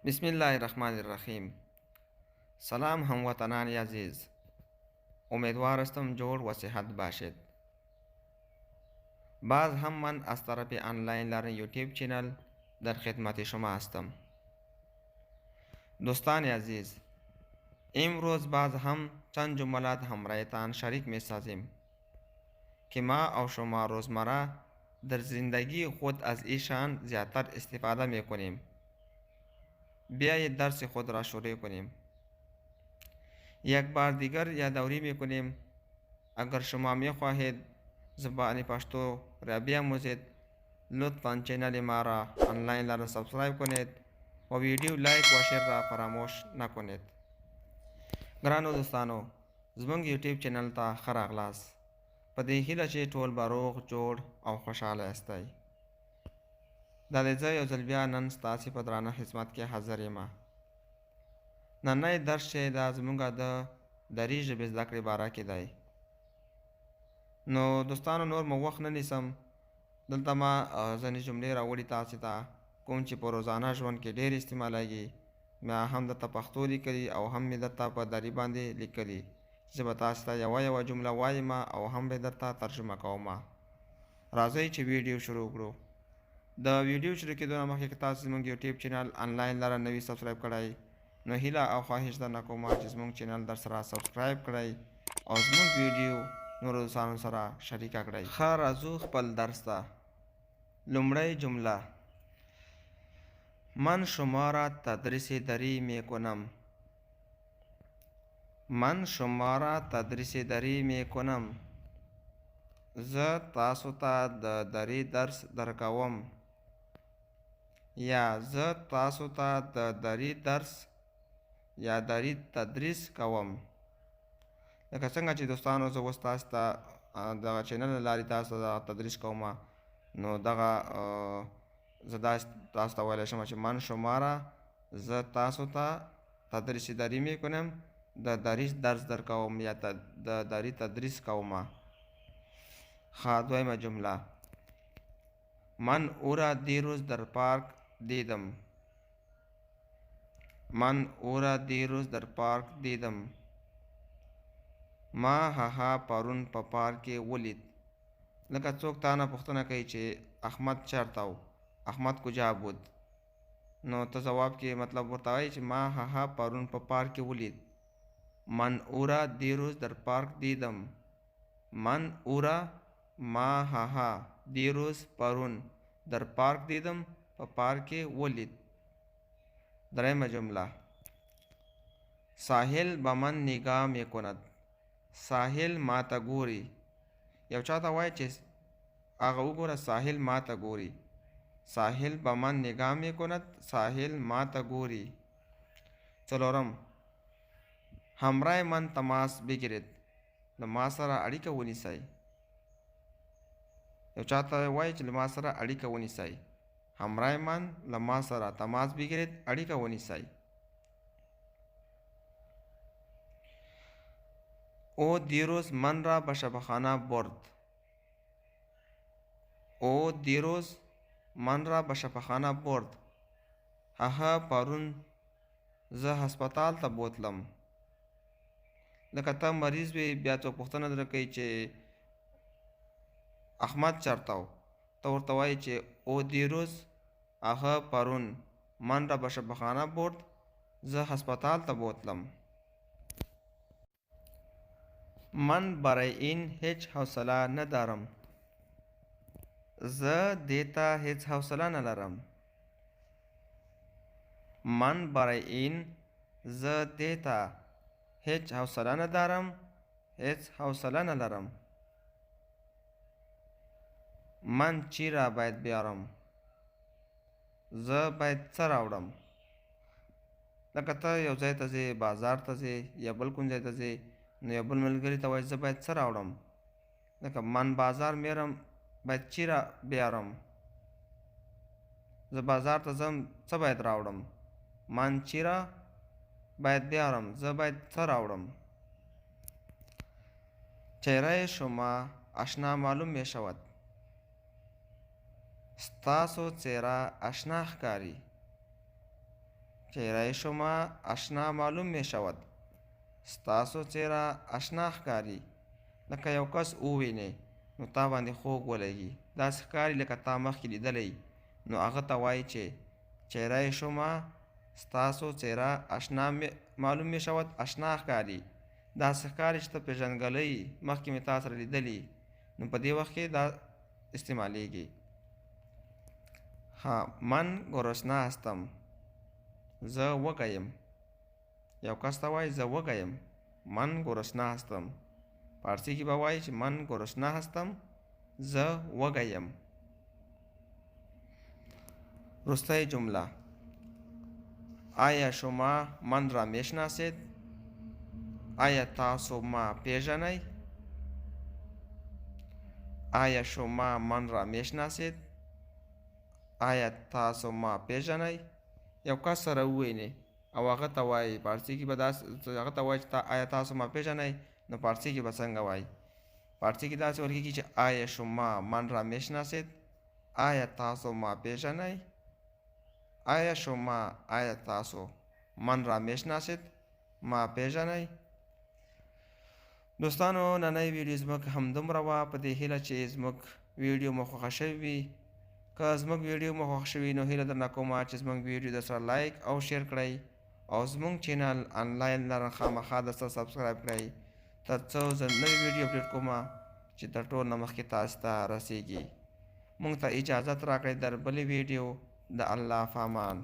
بسم الله الرحمن الرحیم. سلام هموطنان عزیز، امیدوار هستم جور و صحت باشید. باز هم من از طرف آنلاین لرن یوتیوب چینل در خدمت شما هستم. دوستان عزیز، امروز باز هم چند جملات همراهتان شریک می سازیم که ما و شما روزمره در زندگی خود از ایشان زیادتر استفاده می کنیم. بیایید درس خود را شروع کنیم. یک بار دیگر یادآوری می کنیم اگر شما می خواهید زبان پشتو را بیاموزید، لطفاً چینل ما را آنلاین لرن سابسکرایب کنید و ویډیو لایک و شیر را فراموش نکنید. ګرانو دوستانو، زموږ یوټیوب چینل ته ښه راغلاست. په دې هیله چې ټول به روغ جوړ او خوشحاله یاستئ. دا دی زه یو ځل بیا نن ستاسې په درانه خدمت کې حاضر یم. نننی درس چې دا زموږ د دري ژبې زده کړې باره کې دی. نو دوستانو، نور مو وخت نه نیسم. دلته ما ځینې جملې راوړي تاسې ته، کوم چې په روزانه ژوند کې ډېر استعمالیږي. ما هم درته پښتو لیکلي او هم مې درته په دري باندې لیکلي. زه به تاسې ته یوه جمله وایم او هم به درته ترجمه کوم. راځئ چې ویډیو شروع کړو. د ویډیو شروع کېدو نه مخکې که تاسو زموږ یوټیوب چینل آنلاین لرن نوي سبسکرایب کړئ، نو هیله او خواهش درنه کوم چې زموږ چینل در سره سبسکرایب کړئ او زموږ ویډیو نورو دوستانو سره شریکه کړئ. ښه، راځو خپل درس ته. لومړی جمله: من شما را تدریس دری می کنم. من شما را تدریس دری می کنم. زه تاسو ته د دري درس درکوم. یا زه تاسو ته د دري درس یا دري تدریس کوم. لکه څنګه چې دوستانو زه اوس تاسو ته دغه چینل له لارې تاسو ته تدریس کوم، نو دغه زه داسې تاسو ته ویلی شم چې من شما را، زه تاسو ته تدریس دری می کنم، د دري درس درکوم یا د دري تدریس کوم. ښه، دویمه جمله: من او را دیروز در پارک دیدم. من او را دیروز در پارک دیدم. ما هغه پرون په پارک کې ولید. لکه څوک تا نه پوښتنه کوي چې احمد چېرته و، احمد کجا بود، نو ته جواب کې مطلب ورته وایي چې ما هغه پرون په پارک کې ولید. من او را دیروز در پارک دیدم. من او را، ما هغه، دیروز پرون، در پارک دیدم، په پارک کې ولید. دریمه جمله: ساحل به من نگاه می کند. ساحل ما ته ګوري. یو چا ته وایي چې هغه وګوره ساحل ما ته ګوري. ساحل به من نگاه می کند. ساحل ما ته ګوري. څلورم: همراه من تماس بگیرید. له ما سره اړیکه ونیسئ. یو چا ته وایي چې له ما سره اړیکه ونیسئ. همراه من، له ما سره، تماس بگیرید، اړیکه ونیسئ. او دیروز من را به شفاخانه برد. او دیروز من را به شفاخانه برد. هغه پرون زه هسپتال ته بوتلم. لکه ته مریض وي، بیا څوک پوښتنه در کوي چې احمد چېرته و، ته ورته وایي چې او دیروز هغه پرون من را به شفاخانه برد، زه هسپتال ته بوتلم. من برای این هیچ حوصله ندارم. زه دې ته هیڅ حوصله نه لرم. من برای این، زه دې ته هیچ حوصله ندارم، هیڅ حوصله نه لرم. من چی را باید بیارم. زه باید څه راوړم. لکه ته یو ځای ته ځې، بازار ته ځې یا بل کوم ځای ته ځې، نو یو بل ملګري ته وایي زه باید څه راوړم. لکه من بازار میرم، باید چی را بیارم. زه بازار ته ځم، څه باید راوړم. من چی را باید بیارم، زه باید څه راوړم. چهره شما آشنا معلوم می شود. ستاسو څهره آشنا ښکاري. چهره شما اشنا معلوم می شود. ستاسو څیره اشنا ښکاري. لکه یو کس ووینې نو تا باندې خوږ ولګي. داسې ښکاري لکه تا مخکې لیدلی، نو هغه ته وایي چې چهره شما ستاسو څیره اشنا معلوم می شود، اشنا ښکاري. داسې ښکاري چې ته پېژندګلوي، مخکې مې تا سره لیدلي، نو په دې وخت کې دا استعمالیږي. ها، من گرسنه هستم. زه وږی یم. یو کس ته وایي زه وږی یم، من گرسنه هستم. فارسی کې به وایي چې من گرسنه هستم، زه وږی یم. وروستی جمله: آیا شما من را میشناسید؟ آیا تاسو ما پیژنئ؟ آیا شما من را میشناسید؟ آیا تاسو ما پیژنئ؟ یو کس سره ووینې او هغه ته وایي، فارسي کې به هغه ته وایي چې آیا تاسو ما پیژنئ، نو فارسي کې به څنګه وایي؟ فارسي کې داسې ورکېږي چې آیا شما من را میشناسید؟ آیا تاسو ما پیژنئ؟ آیا تاسو من را میشناسید؟ ما پیژنئ؟ دوستانو، نننۍ ویډیو زموږ همدومره وه. په دې هیله چې زموږ ویډیو مو خوښه شوې وي. که زموږ ویډیو مو خوښ شوي نو هیله درنه کومه چې زموږ ویډیو درسره لایک او شیر کړئ او زموږ چینل آنلاین لرن خامخا درسره سبسکرایب کړئ، تر څو زه نوې ویډیو اپډیټ کومه چې تر ټولو نه مخکې تاسو ته رسیږي. موږ ته اجازت راکړئ در بلې ویډیو د الله په امان.